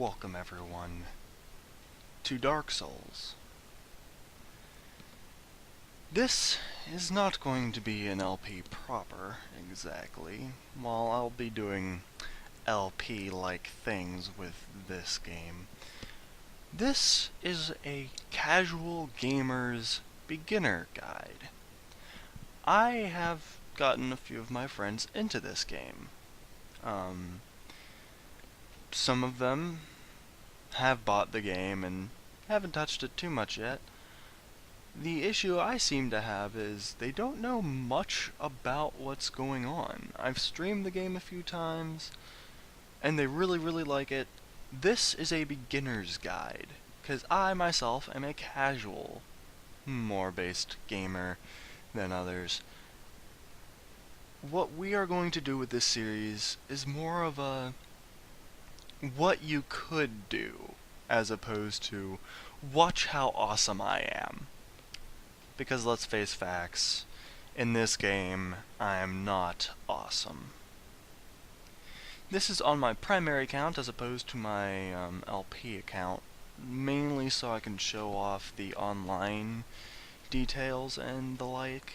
Welcome everyone to Dark Souls. This is not going to be an LP proper, exactly. While I'll be doing LP-like things with this game, this is a casual gamer's beginner guide. I have gotten a few of my friends into this game. Some of them have bought the game and haven't touched it too much yet. The issue I seem to have is they don't know much about what's going on. I've streamed the game a few times and they really like it. This is a beginner's guide because I myself am a casual, more based gamer than others. What we are going to do with this series is more of a what you could do, as opposed to watch how awesome I am. Because let's face facts, in this game, I am not awesome. This is on my primary account as opposed to my LP account, mainly so I can show off the online details and the like.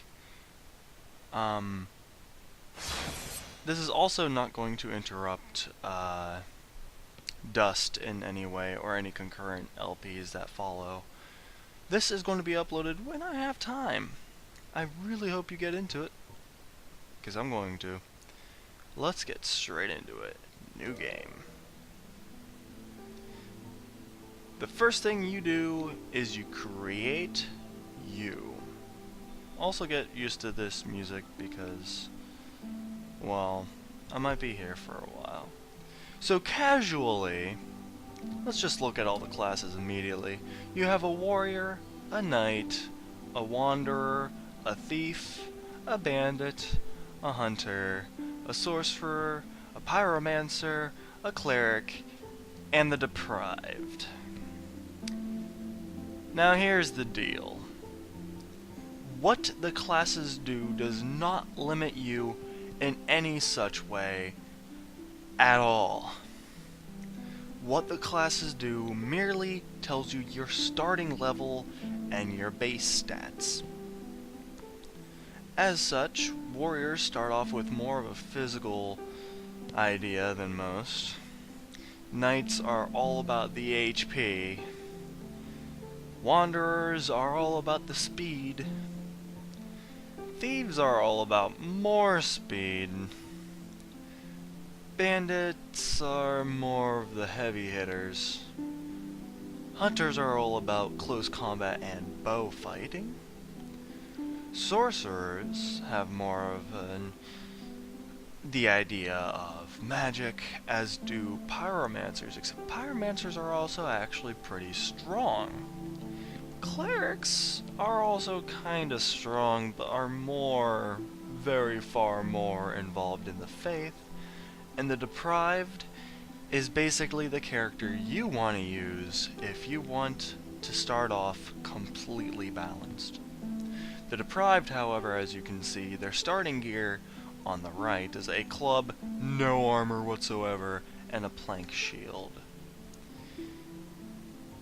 This is also not going to interrupt Dust in any way or any concurrent LPs that follow. This is going to be uploaded when I have time. I really hope you get into it, because I'm going to. Let's get straight into it. New game. The first thing you do is you create you. Also get used to this music because, well, I might be here for a while. So casually, let's just look at all the classes immediately. You have a warrior, a knight, a wanderer, a thief, a bandit, a hunter, a sorcerer, a pyromancer, a cleric, and the deprived. Now here's the deal. What the classes do does not limit you in any such way at all. What the classes do merely tells you your starting level and your base stats. As such, warriors start off with more of a physical idea than most. Knights are all about the HP. Wanderers are all about the speed. Thieves are all about more speed. Bandits are more of the heavy hitters. Hunters are all about close combat and bow fighting. Sorcerers have more of the idea of magic, as do pyromancers, except pyromancers are also actually pretty strong. Clerics are also kinda strong, but are very far more involved in the faith. And the deprived is basically the character you want to use if you want to start off completely balanced. The deprived, however, as you can see, their starting gear on the right is a club, no armor whatsoever, and a plank shield.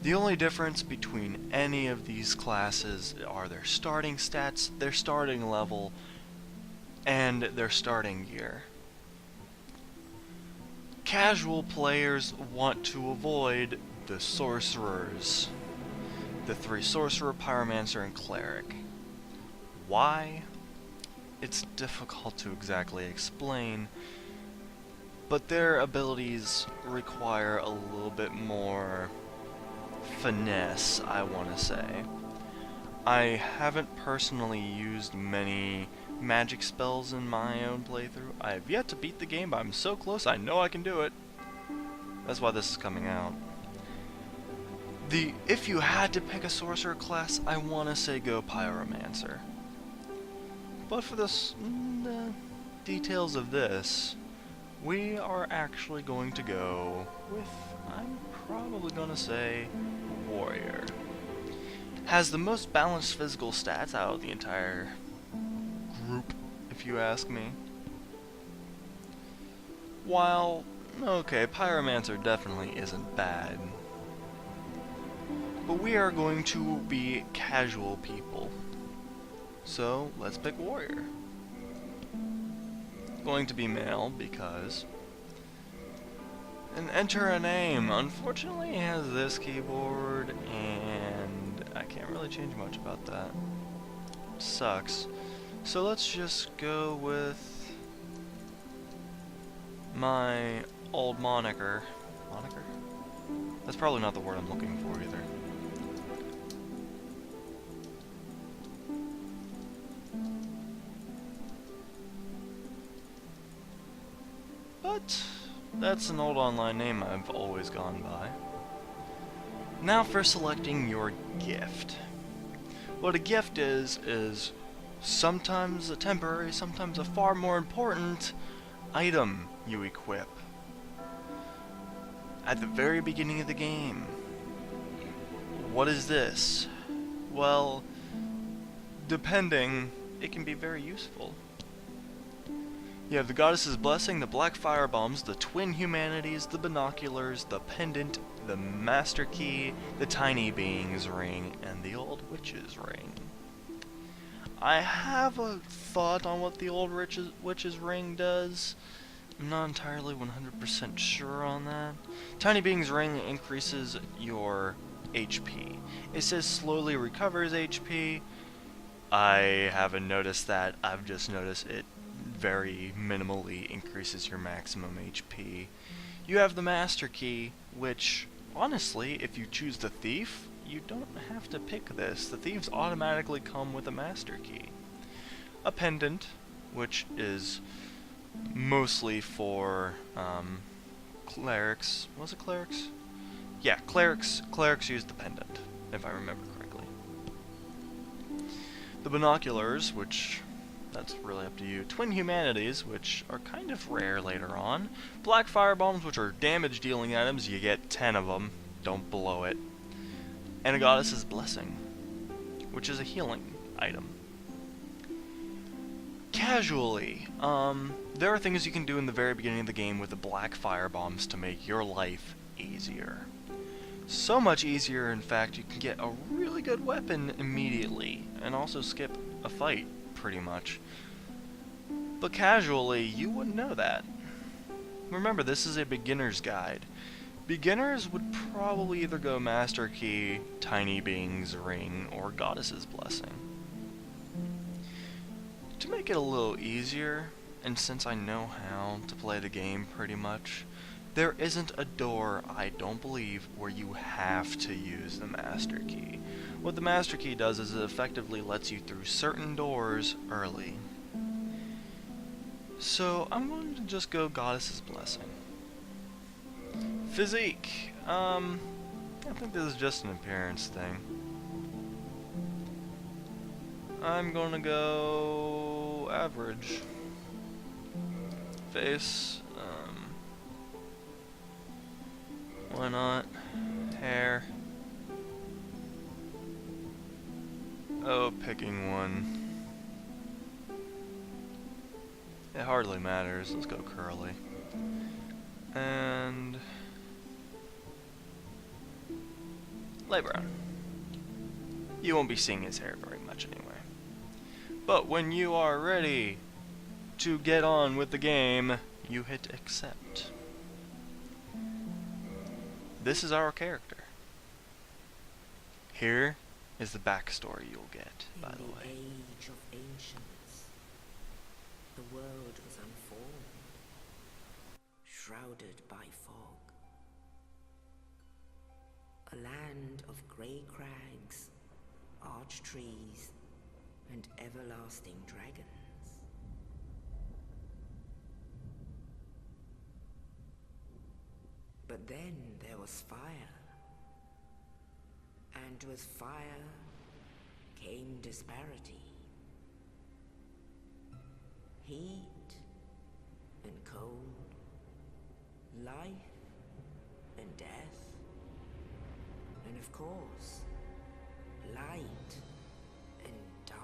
The only difference between any of these classes are their starting stats, their starting level, and their starting gear. Casual players want to avoid the sorcerers. The three: sorcerer, pyromancer, and cleric. Why? It's difficult to exactly explain, but their abilities require a little bit more finesse, I want to say. I haven't personally used many magic spells in my own playthrough. I have yet to beat the game, but I'm so close I know I can do it. That's why this is coming out. If you had to pick a sorcerer class, I want to say go pyromancer. But for the details of this, we are actually going to go with, I'm probably going to say, warrior. Has the most balanced physical stats out of the entire group, if you ask me. While Okay, Pyromancer definitely isn't bad. But we are going to be casual people. So, let's pick Warrior. Going to be male because... And enter a name. Unfortunately, it has this keyboard, and I can't really change much about that. Sucks. So let's just go with my old moniker. Moniker? That's probably not the word I'm looking for either. But that's an old online name I've always gone by. Now for selecting your gift. What a gift is sometimes a temporary, sometimes a far more important item you equip at the very beginning of the game. What is this? Well, depending, it can be very useful. You have the Goddess's Blessing, the Black Fire Bombs, the Twin Humanities, the Binoculars, the Pendant, the Master Key, the Tiny Being's Ring, and the Old Witch's Ring. I have a thought on what the Old Witch's Ring does. I'm not entirely 100% sure on that. Tiny Being's Ring increases your HP. It says slowly recovers HP. I haven't noticed that. I've just noticed it very minimally increases your maximum HP. You have the Master Key, which, honestly, if you choose the Thief, you don't have to pick this. The Thieves automatically come with a Master Key. A Pendant, which is mostly for clerics. Was it clerics? Yeah, clerics use the Pendant, if I remember correctly. The Binoculars, which... that's really up to you. Twin Humanities, which are kind of rare later on. Black Fire Bombs, which are damage-dealing items. You get 10 of them. Don't blow it. And a Goddess's Blessing, which is a healing item. Casually, there are things you can do in the very beginning of the game with the Black Fire Bombs to make your life easier. So much easier, in fact, you can get a really good weapon immediately, and also skip a fight, pretty much. But casually, you wouldn't know that. Remember, this is a beginner's guide. Beginners would probably either go Master Key, Tiny Being's Ring, or Goddess's Blessing. To make it a little easier, and since I know how to play the game pretty much, there isn't a door, I don't believe, where you have to use the Master Key. What the Master Key does is it effectively lets you through certain doors early. So I'm going to just go Goddess's Blessing. Physique. I think this is just an appearance thing. I'm gonna go average. Face. Why not? Hair. Oh, picking one. It hardly matters. Let's go curly. And light brown. You won't be seeing his hair very much anyway. But when you are ready to get on with the game, you hit accept. This is our character. Here is the backstory you'll get, by the way. In the age of ancients, the world was unformed, shrouded by fog. A land of grey crags, arch trees, and everlasting dragons. But then there was fire. And with fire came disparity. Heat and cold, life and death, and of course, light and dark.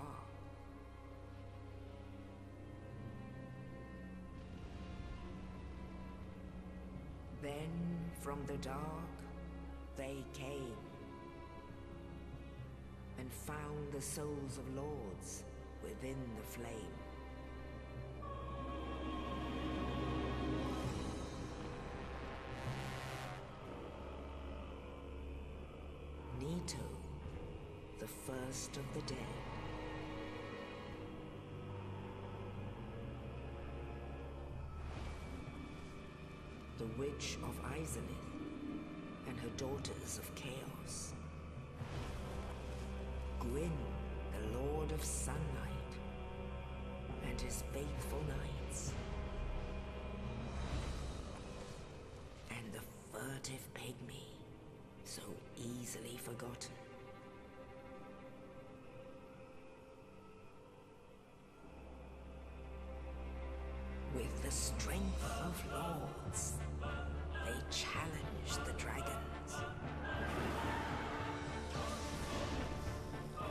Then, from the dark, they came and found the souls of lords within the flame. Nito, the first of the dead. The Witch of Asylem and her daughters of chaos. Gwyn, the Lord of Sunlight, and his faithful knights. And the furtive pygmy, so easily forgotten. With the strength of lords, they challenged the dragons.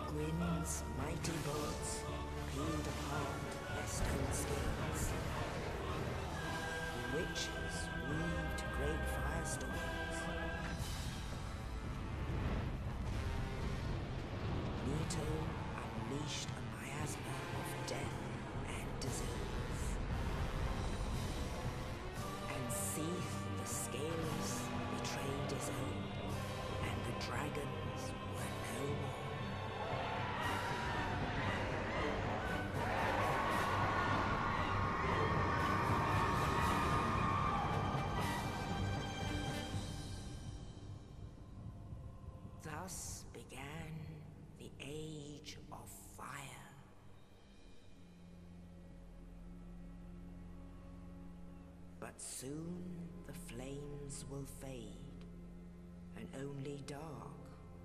Gwyn's mighty bolts peeled apart their stone scales. The witches weaved great firestorms. Nito unleashed a miasma of death and disease. And Seath, the Scaleless, betrayed his own, and the dragons were no more. Thus began the Age of Fire. But soon the flames will fade, and only dark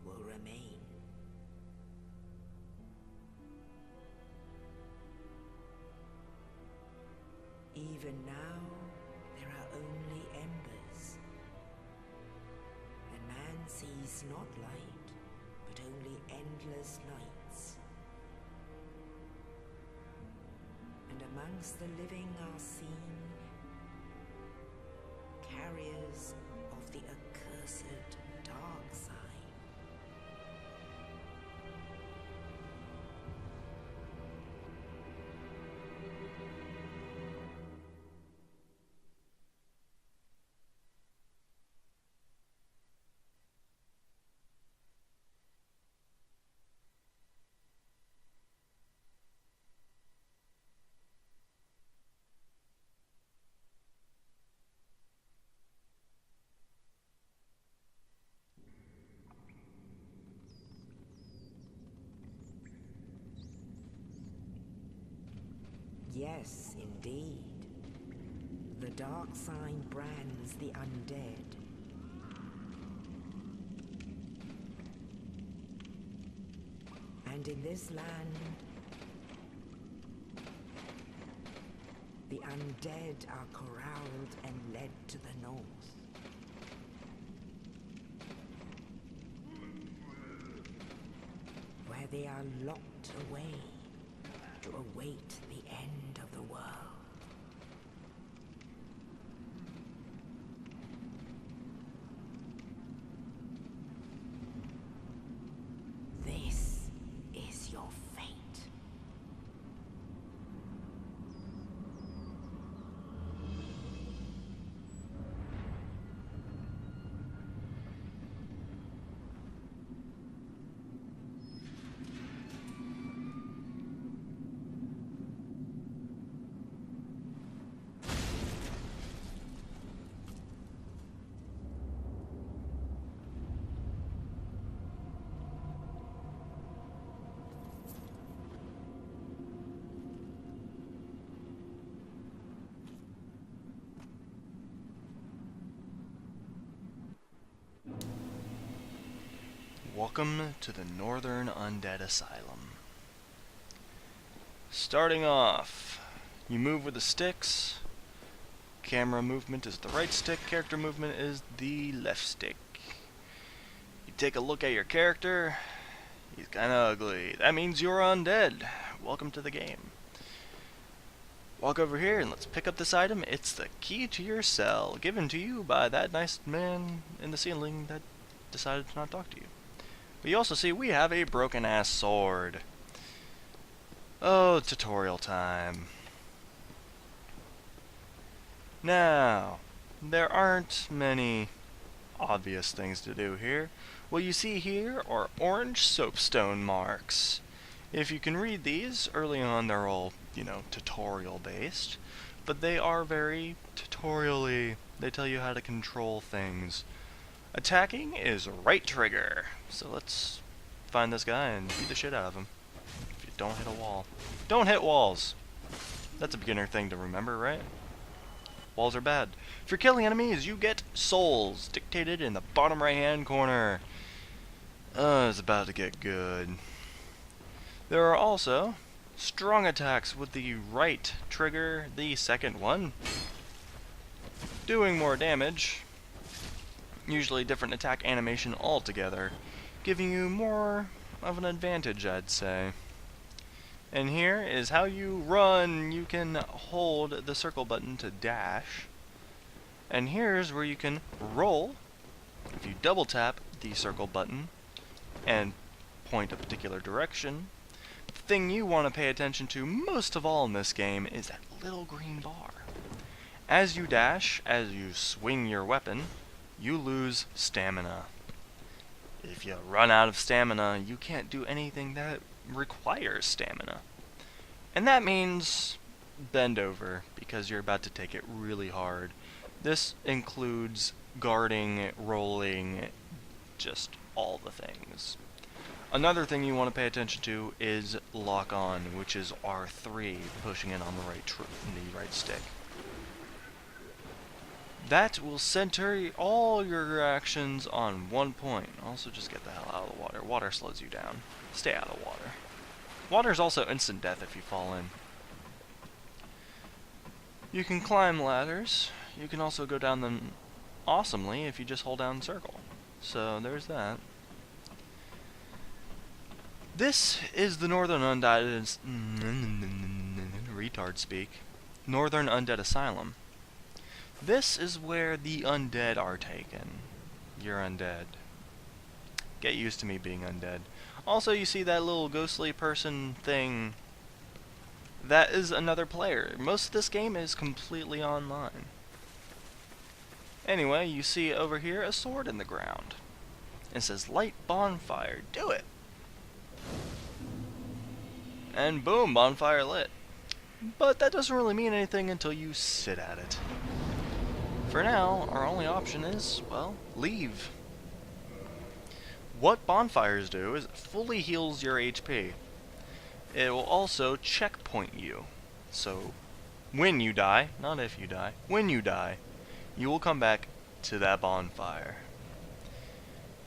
will remain. Even now, there are only embers, and man sees not light, but only endless nights. And amongst the living are seen carriers of the accursed dark side. Yes, indeed. The dark sign brands the undead. And in this land, the undead are corralled and led to the north. Where they are locked away to await the end of the world. This is your fate. Welcome to the Northern Undead Asylum. Starting off, you move with the sticks. Camera movement is the right stick, character movement is the left stick. You take a look at your character. He's kinda ugly. That means you're undead. Welcome to the game. walk over here and let's pick up this item. It's the key to your cell, given to you by that nice man in the ceiling that decided to not talk to you. But you also see we have a broken ass sword. Oh, tutorial time. Now, there aren't many obvious things to do here. What you see here are orange soapstone marks. If you can read these, early on they're all, tutorial based, but they are very tutorial-y. They tell you how to control things. Attacking is right trigger, so let's find this guy and beat the shit out of him. If you don't hit a wall. Don't hit walls! That's a beginner thing to remember, right? Walls are bad. If you're killing enemies, you get souls, dictated in the bottom right hand corner. It's about to get good. There are also strong attacks with the right trigger, the second one, doing more damage, usually different attack animation altogether, giving you more of an advantage, I'd say. And here is how you run. You can hold the circle button to dash, and here's where you can roll. If you double tap the circle button and point a particular direction, the thing you want to pay attention to most of all in this game is that little green bar. As you dash, as you swing your weapon, you lose stamina. If you run out of stamina, you can't do anything that requires stamina. And that means bend over, because you're about to take it really hard. This includes guarding, rolling, just all the things. Another thing you want to pay attention to is lock on, which is R3, pushing it on the right stick. That will center all your actions on one point. Also, just get the hell out of the water. Water slows you down. Stay out of the water. Water is also instant death if you fall in. You can climb ladders. You can also go down them awesomely if you just hold down circle. So there's that. This is the Northern Undead retard speak. Northern Undead Asylum. This is where the undead are taken. You're undead. Get used to me being undead. Also, you see that little ghostly person thing. That is another player. Most of this game is completely online. Anyway, you see over here a sword in the ground. It says light bonfire. Do it! And boom, bonfire lit. But that doesn't really mean anything until you sit at it. For now, our only option is, well, leave. What bonfires do is it fully heals your HP. It will also checkpoint you. So, when you die, not if you die, when you die, you will come back to that bonfire.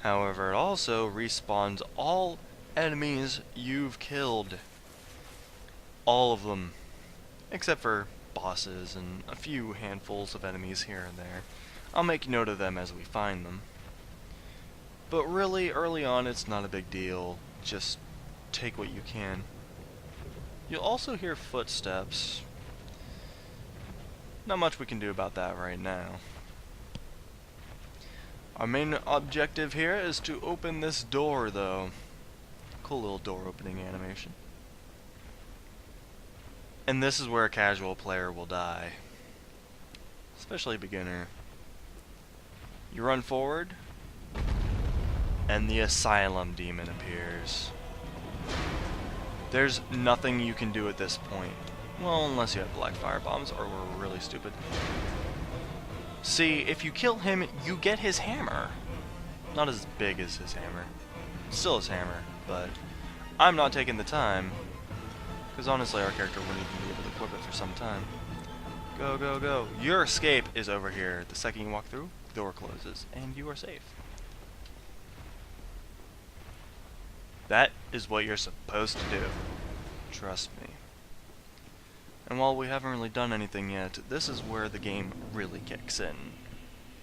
However, it also respawns all enemies you've killed. All of them. Except for bosses and a few handfuls of enemies here and there. I'll make note of them as we find them. But really, early on, it's not a big deal. Just take what you can. You'll also hear footsteps. Not much we can do about that right now. Our main objective here is to open this door, though. Cool little door opening animation. And this is where a casual player will die. Especially a beginner. You run forward, and the Asylem demon appears. There's nothing you can do at this point. Well, unless you have black fire bombs, or we're really stupid. See, if you kill him, you get his hammer. Not as big as his hammer. Still his hammer, but I'm not taking the time. Because honestly, our character wouldn't even be able to equip it for some time. Go, go, go. Your escape is over here. The second you walk through, the door closes, and you are safe. That is what you're supposed to do. Trust me. And while we haven't really done anything yet, this is where the game really kicks in.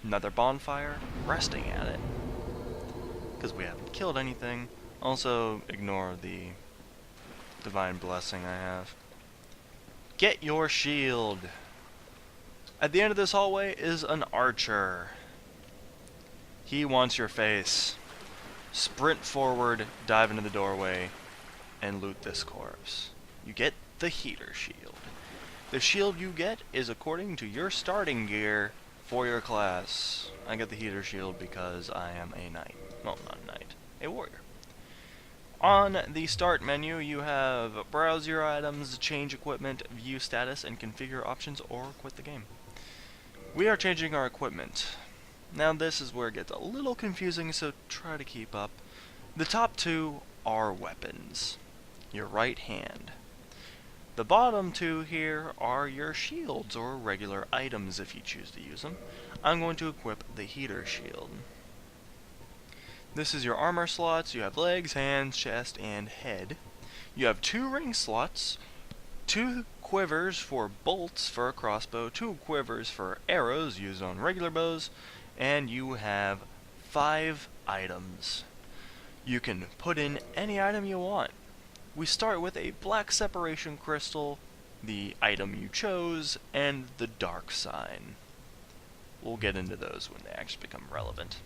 Another bonfire, resting at it. Because we haven't killed anything. Also, ignore the divine blessing I have. Get your shield. At the end of this hallway is an archer. He wants your face. Sprint forward, dive into the doorway, and loot this corpse. You get the heater shield. The shield you get is according to your starting gear for your class. I get the heater shield because I am a knight. Well, not a knight, a warrior. On the start menu, you have browse your items, change equipment, view status, and configure options, or quit the game. We are changing our equipment. Now this is where it gets a little confusing, so try to keep up. The top two are weapons. Your right hand. The bottom two here are your shields, or regular items if you choose to use them. I'm going to equip the heater shield. This is your armor slots. You have legs, hands, chest, and head. You have 2 ring slots, 2 quivers for bolts for a crossbow, 2 quivers for arrows used on regular bows, and you have 5 items. You can put in any item you want. We start with a black separation crystal, the item you chose, and the dark sign. We'll get into those when they actually become relevant.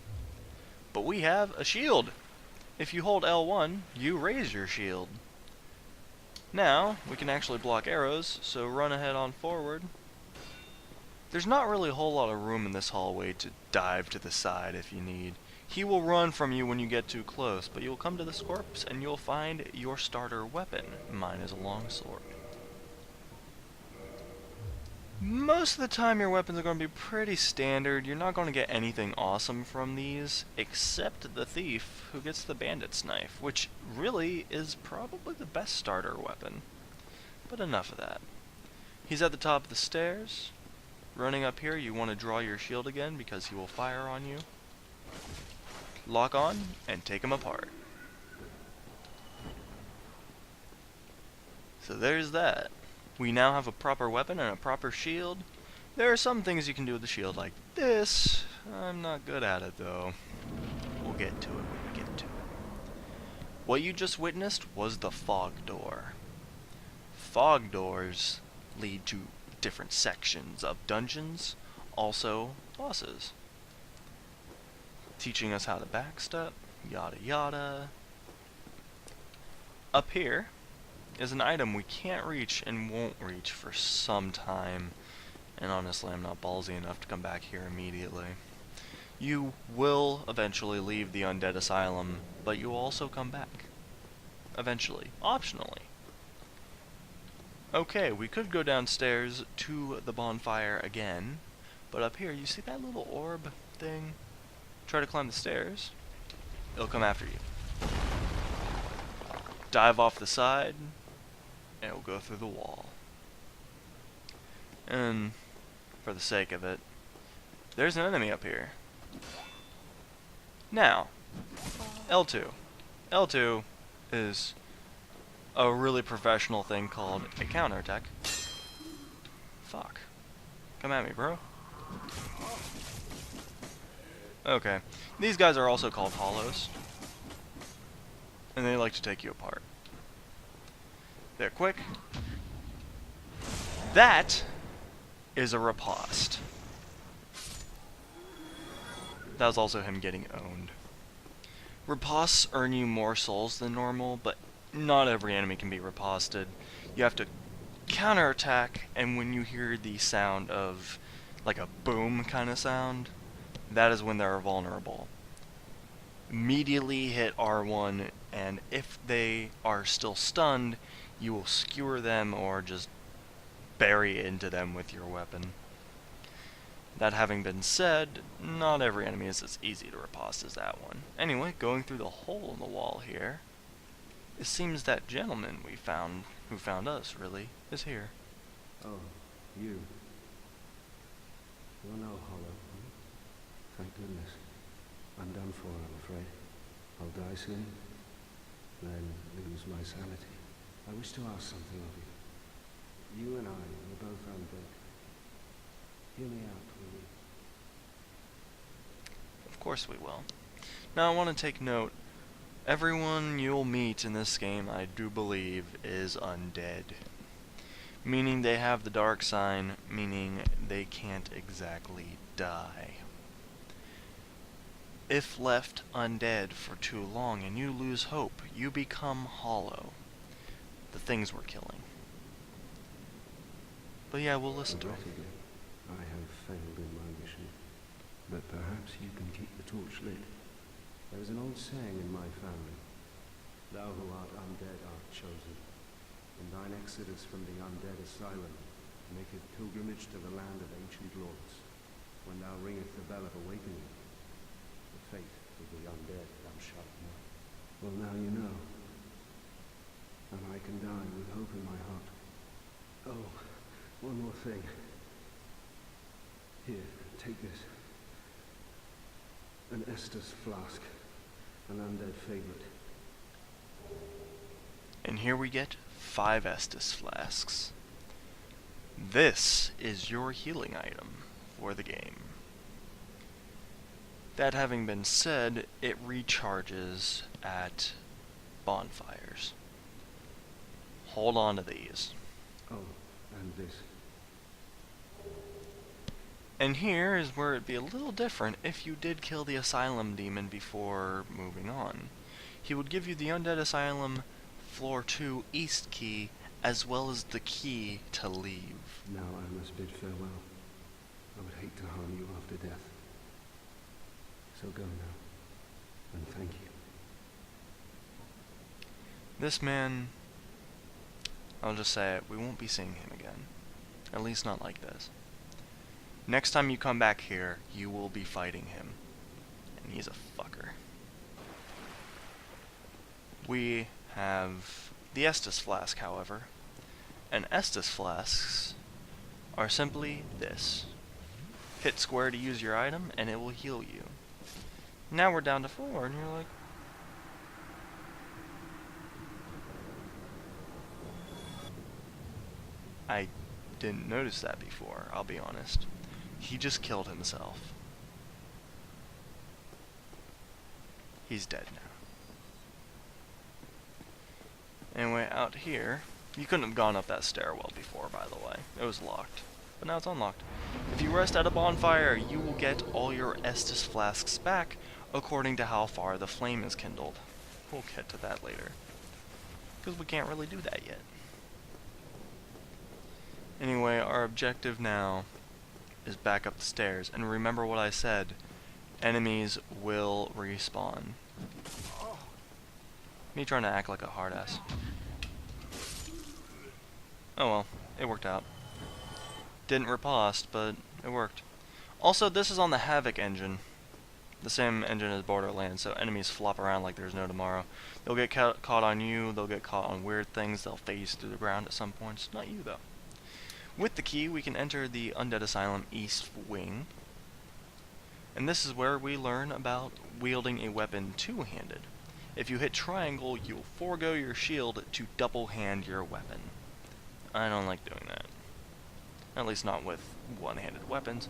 But we have a shield. If you hold L1, you raise your shield. Now, we can actually block arrows, so run ahead on forward. There's not really a whole lot of room in this hallway to dive to the side if you need. He will run from you when you get too close, but you'll come to this corpse and you'll find your starter weapon. Mine is a longsword. Most of the time your weapons are going to be pretty standard. You're not going to get anything awesome from these, except the thief, who gets the bandit's knife, which really is probably the best starter weapon. But enough of that. He's at the top of the stairs. Running up here, you want to draw your shield again because he will fire on you. Lock on, and take him apart. So there's that. We now have a proper weapon and a proper shield. There are some things you can do with the shield like this. I'm not good at it though. We'll get to it when we get to it. What you just witnessed was the fog door. Fog doors lead to different sections of dungeons, also bosses. Teaching us how to backstep, yada yada. Up here is an item we can't reach and won't reach for some time, and honestly I'm not ballsy enough to come back here immediately. You will eventually leave the Undead Asylum, but you will also come back. Eventually. Optionally. Okay, we could go downstairs to the bonfire again, but up here, you see that little orb thing? Try to climb the stairs, it'll come after you. Dive off the side, and it'll go through the wall. And for the sake of it, there's an enemy up here. Now, L2. L2 is a really professional thing called a counterattack. Fuck. Come at me, bro. Okay. These guys are also called hollows. And they like to take you apart. They're quick. That is a riposte. That was also him getting owned. Ripostes earn you more souls than normal, but not every enemy can be riposted. You have to counterattack, and when you hear the sound of like a boom kind of sound, that is when they're vulnerable. Immediately hit R1, and if they are still stunned, you will skewer them or just bury into them with your weapon. That having been said, not every enemy is as easy to riposte as that one. Anyway, going through the hole in the wall here, it seems that gentleman we found, who found us, really, is here. Oh, you. You're no hollow. Thank goodness. I'm done for, I'm afraid. I'll die soon, then lose my sanity. I wish to ask something of you. You and I are both undead. Hear me out, will you? Of course we will. Now I want to take note, everyone you'll meet in this game, I do believe, is undead. meaning they have the dark sign, meaning they can't exactly die. If left undead for too long and you lose hope, you become hollow. The things we're killing. But yeah, we'll listen to him. Regrettably, I have failed in my mission, but perhaps you can keep the torch lit. There is an old saying in my family: "Thou who art undead art chosen, and thine exodus from the undead asylum maketh pilgrimage to the land of ancient lords. When thou ringest the bell of awakening, the fate of the undead thou shalt know." Well, now you know, and I can die with hope in my heart. Oh, one more thing. Here, take this. An Estus flask, an undead favorite. And here we get 5 Estus flasks. This is your healing item for the game. That having been said, it recharges at bonfires. Hold on to these. Oh, and this. And here is where it'd be a little different if you did kill the Asylem demon before moving on. He would give you the Undead Asylum Floor 2 East key, as well as the key to leave. Now I must bid farewell. I would hate to harm you after death. So go now, and thank you. This man, I'll just say it, we won't be seeing him again. At least not like this. Next time you come back here, you will be fighting him. And he's a fucker. We have the Estus flask, however. And Estus flasks are simply this. Hit square to use your item, and it will heal you. Now we're down to 4, and you're like... I didn't notice that before, I'll be honest. He just killed himself. He's dead now. Anyway, out here, you couldn't have gone up that stairwell before, by the way. It was locked. But now it's unlocked. If you rest at a bonfire, you will get all your Estus flasks back, according to how far the flame is kindled. We'll get to that later. Because we can't really do that yet. Anyway, our objective now is back up the stairs. And remember what I said. Enemies will respawn. Me trying to act like a hard ass. Oh well, it worked out. Didn't riposte, but it worked. Also, this is on the Havoc engine. The same engine as Borderlands, so enemies flop around like there's no tomorrow. They'll get caught on you, they'll get caught on weird things, they'll phase through the ground at some points. Not you, though. With the key, we can enter the Undead Asylum East Wing. And this is where we learn about wielding a weapon two-handed. If you hit triangle, you'll forego your shield to double-hand your weapon. I don't like doing that. At least not with one-handed weapons.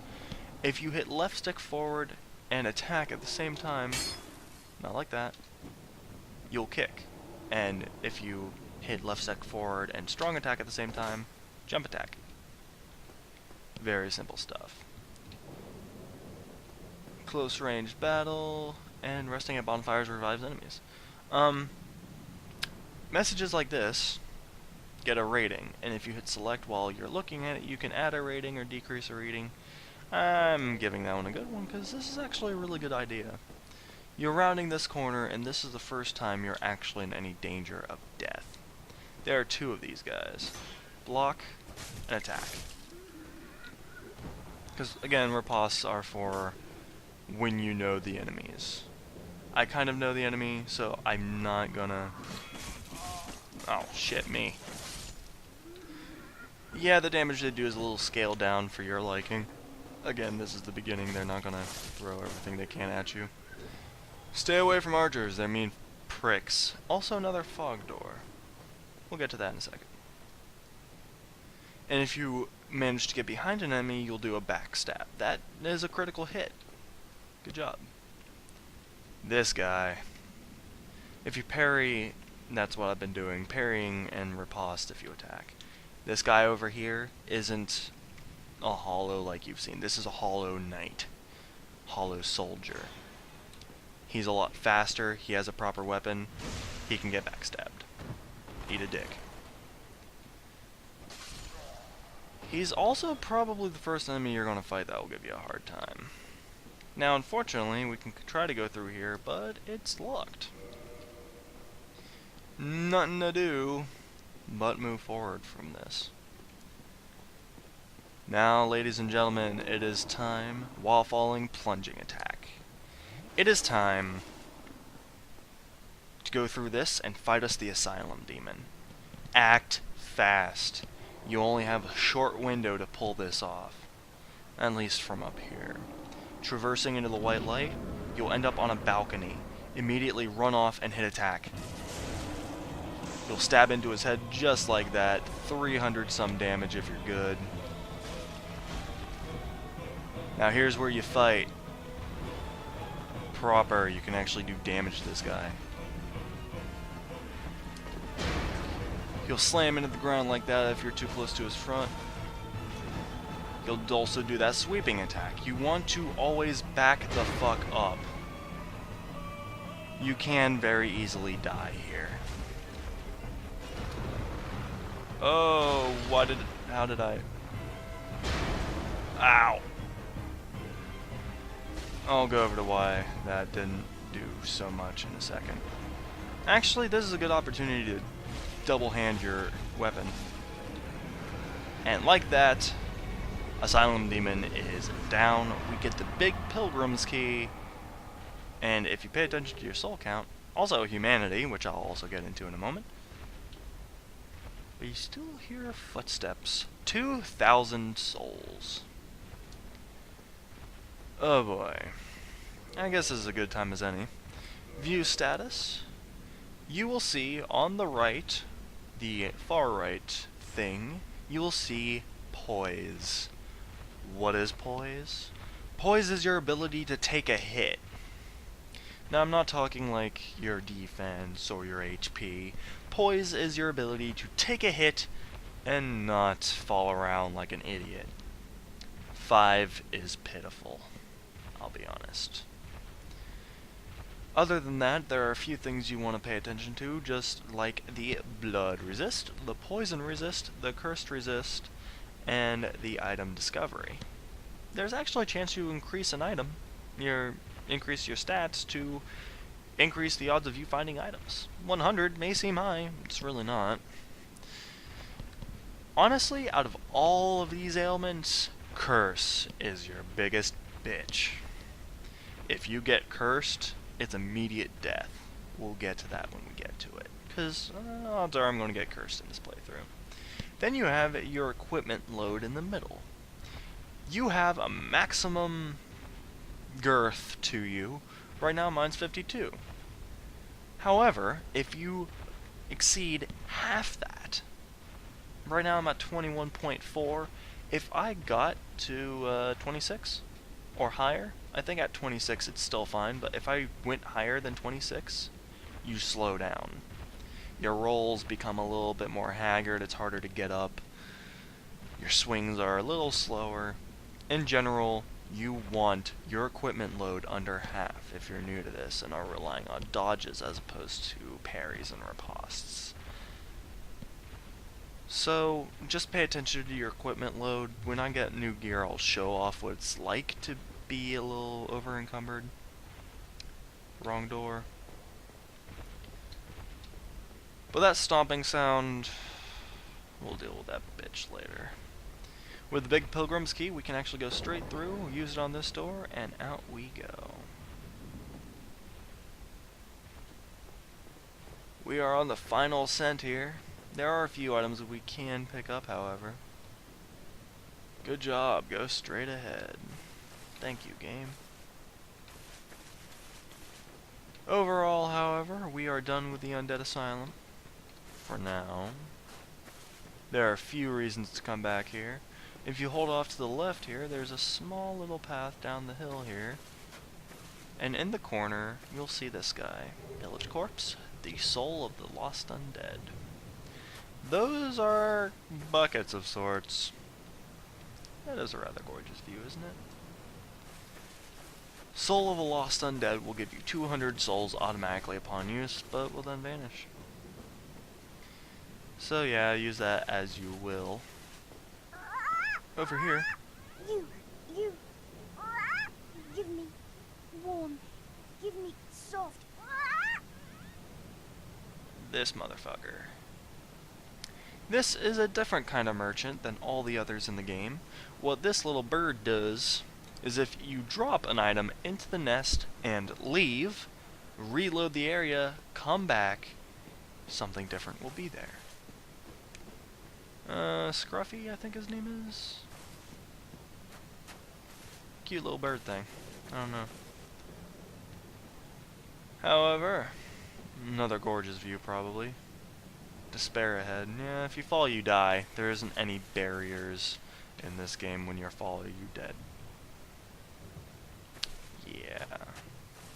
If you hit left stick forward and attack at the same time, not like that, you'll kick. And if you hit left stick forward and strong attack at the same time, jump attack. Very simple stuff. Close range battle, and resting at bonfires revives enemies. Messages like this get a rating, and if you hit select while you're looking at it, you can add a rating or decrease a rating. I'm giving that one a good one, because this is actually a really good idea. You're rounding this corner, and this is the first time you're actually in any danger of death. There are 2 of these guys. Block and attack. Because, again, ripostes are for when you know the enemies. I kind of know the enemy, so I'm not gonna... Oh, shit, me. Yeah, the damage they do is a little scaled down for your liking. Again, this is the beginning, they're not gonna throw everything they can at you. Stay away from archers, they're mean pricks. Also another fog door. We'll get to that in a second. And if you manage to get behind an enemy, you'll do a backstab. That is a critical hit. Good job. This guy. If you parry, that's what I've been doing. Parrying and riposte if you attack. This guy over here isn't a hollow like you've seen. This is a hollow knight. Hollow soldier. He's a lot faster, he has a proper weapon, he can get backstabbed. Eat a dick. He's also probably the first enemy you're going to fight that will give you a hard time. Now, unfortunately, we can try to go through here, but it's locked. Nothing to do but move forward from this. Now, ladies and gentlemen, it is time, while falling plunging attack. It is time to go through this and fight us the Asylem demon. Act fast. You only have a short window to pull this off, at least from up here. Traversing into the white light, you'll end up on a balcony. Immediately run off and hit attack. You'll stab into his head just like that. 300 some damage if you're good. Now here's where you fight proper. You can actually do damage to this guy. You'll slam into the ground like that if you're too close to his front. You'll also do that sweeping attack. You want to always back the fuck up. You can very easily die here. Oh, how did I? Ow. I'll go over to why that didn't do so much in a second. Actually, this is a good opportunity to double hand your weapon. And like that, Asylum Demon is down. We get the big Pilgrim's Key. And if you pay attention to your soul count, also humanity, which I'll also get into in a moment, we still hear footsteps. 2,000 souls. Oh boy. I guess this is a good time as any. View status. You will see on the right, the far right thing, you will see poise. What is poise? Poise is your ability to take a hit. Now I'm not talking like your defense or your HP. Poise is your ability to take a hit and not fall around like an idiot. 5 is pitiful, I'll be honest. Other than that, there are a few things you want to pay attention to, just like the blood resist, the poison resist, the cursed resist, and the item discovery. There's actually a chance you increase an item, increase your stats to increase the odds of you finding items. 100 may seem high, it's really not. Honestly, out of all of these ailments, curse is your biggest bitch. If you get cursed, it's immediate death. We'll get to that when we get to it, because odds are I'm going to get cursed in this playthrough. Then you have your equipment load in the middle. You have a maximum girth to you. Right now mine's 52. However, if you exceed half that, right now I'm at 21.4. If I got to 26 or higher, I think at 26 it's still fine, but if I went higher than 26, you slow down. Your rolls become a little bit more haggard, it's harder to get up. Your swings are a little slower. In general, you want your equipment load under half if you're new to this and are relying on dodges as opposed to parries and ripostes. So, just pay attention to your equipment load. When I get new gear, I'll show off what it's like to be a little over-encumbered. Wrong door. But that stomping sound, we'll deal with that bitch later. With the big Pilgrim's Key, we can actually go straight through, use it on this door, and out we go. We are on the final ascent here. There are a few items that we can pick up, however. Good job, go straight ahead. Thank you, game. Overall, however, we are done with the Undead Asylum. For now. There are a few reasons to come back here. If you hold off to the left here, there's a small little path down the hill here. And in the corner, you'll see this guy. Village Corpse, the soul of the lost undead. Those are buckets of sorts. That is a rather gorgeous view, isn't it? Soul of a Lost Undead will give you 200 souls automatically upon use, but will then vanish. So yeah, use that as you will. Over here. You, give me warm, give me soft. This motherfucker. This is a different kind of merchant than all the others in the game. What this little bird does is if you drop an item into the nest and leave, reload the area, come back, something different will be there. Scruffy, I think his name is? Cute little bird thing. I don't know. However, another gorgeous view probably. Despair ahead. Yeah, if you fall you die. There isn't any barriers in this game. When you fall you dead. Yeah.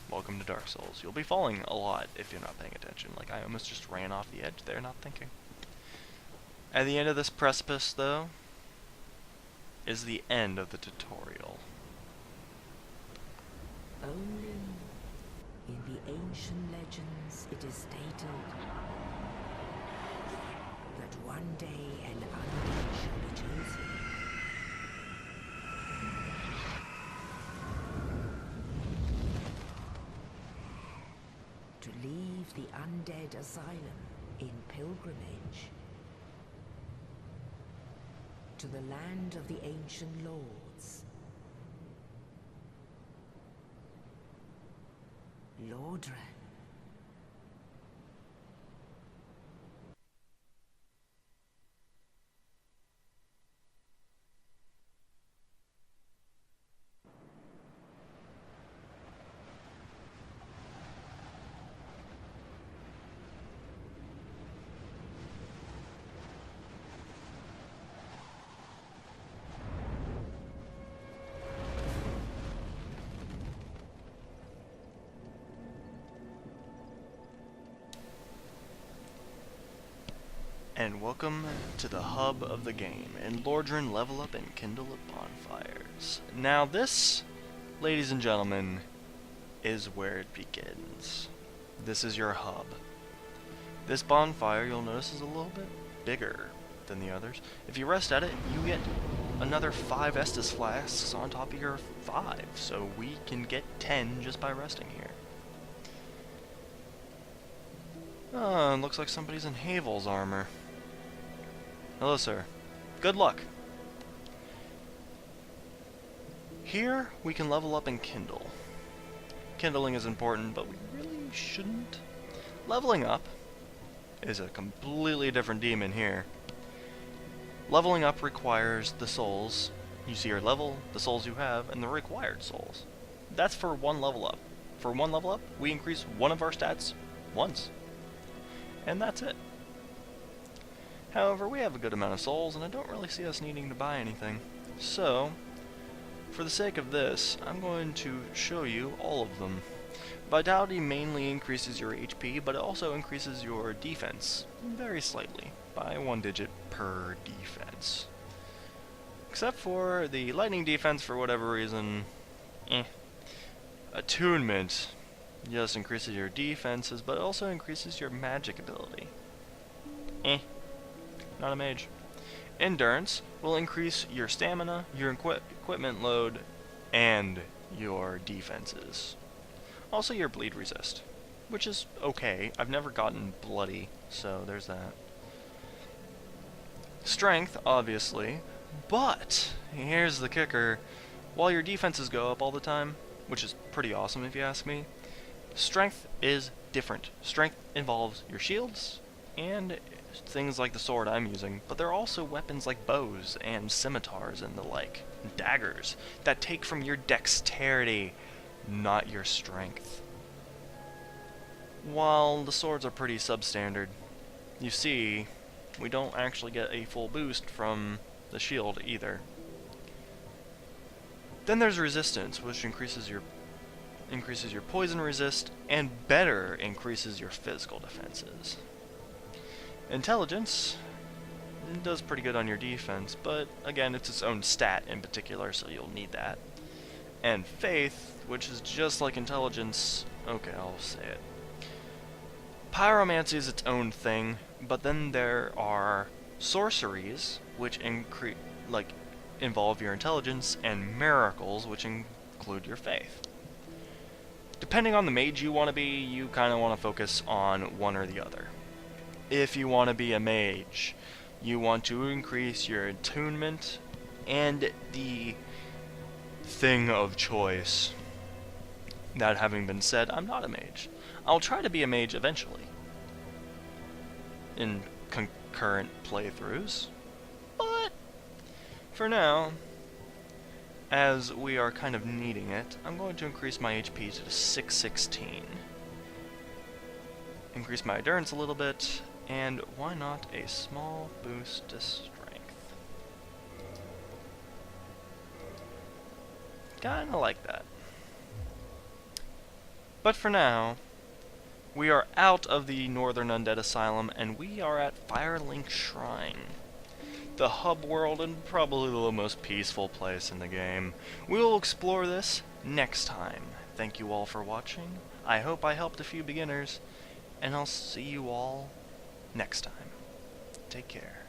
Welcome to Dark Souls. You'll be falling a lot if you're not paying attention. Like, I almost just ran off the edge there not thinking. At the end of this precipice, though, is the end of the tutorial. Only in the ancient legends it is stated that one day an undead shall be chosen. To leave the Undead Asylem in pilgrimage to the land of the ancient lords. Lordran. And welcome to the hub of the game. In Lordran, level up and kindle at bonfires. Now this, ladies and gentlemen, is where it begins. This is your hub. This bonfire, you'll notice, is a little bit bigger than the others. If you rest at it, you get another 5 Estus flasks on top of your 5. So we can get 10 just by resting here. Oh, looks like somebody's in Havel's armor. Hello, sir. Good luck. Here, we can level up and kindle. Kindling is important, but we really shouldn't. Leveling up is a completely different demon here. Leveling up requires the souls. You see your level, the souls you have, and the required souls. That's for one level up. For one level up, we increase one of our stats once. And that's it. However, we have a good amount of souls, and I don't really see us needing to buy anything. So, for the sake of this, I'm going to show you all of them. Vitality mainly increases your HP, but it also increases your defense, very slightly, by 1 digit per defense. Except for the lightning defense, for whatever reason, Attunement just increases your defenses, but it also increases your magic ability. Not a mage. Endurance will increase your stamina, your equipment load, and your defenses. Also your bleed resist, which is okay. I've never gotten bloody, so there's that. Strength, obviously, but here's the kicker. While your defenses go up all the time, which is pretty awesome if you ask me, strength is different. Strength involves your shields and things like the sword I'm using, but there are also weapons like bows and scimitars and the like, daggers, that take from your dexterity, not your strength. While the swords are pretty substandard, you see, we don't actually get a full boost from the shield either. Then there's resistance, which increases your poison resist and better increases your physical defenses. Intelligence It does pretty good on your defense, but again, it's its own stat in particular, so you'll need that. And Faith, which is just like Intelligence, okay, I'll say it. Pyromancy is its own thing, but then there are sorceries, which involve your intelligence, and miracles, which include your faith. Depending on the mage you want to be, you kind of want to focus on one or the other. If you want to be a mage, you want to increase your attunement and the thing of choice. That having been said, I'm not a mage. I'll try to be a mage eventually, in concurrent playthroughs, but for now, as we are kind of needing it, I'm going to increase my HP to 616. Increase my endurance a little bit, and why not a small boost to strength? Kinda like that. But for now, we are out of the Northern Undead Asylum, and we are at Firelink Shrine, the hub world and probably the most peaceful place in the game. We will explore this next time. Thank you all for watching. I hope I helped a few beginners, and I'll see you all next time. Take care.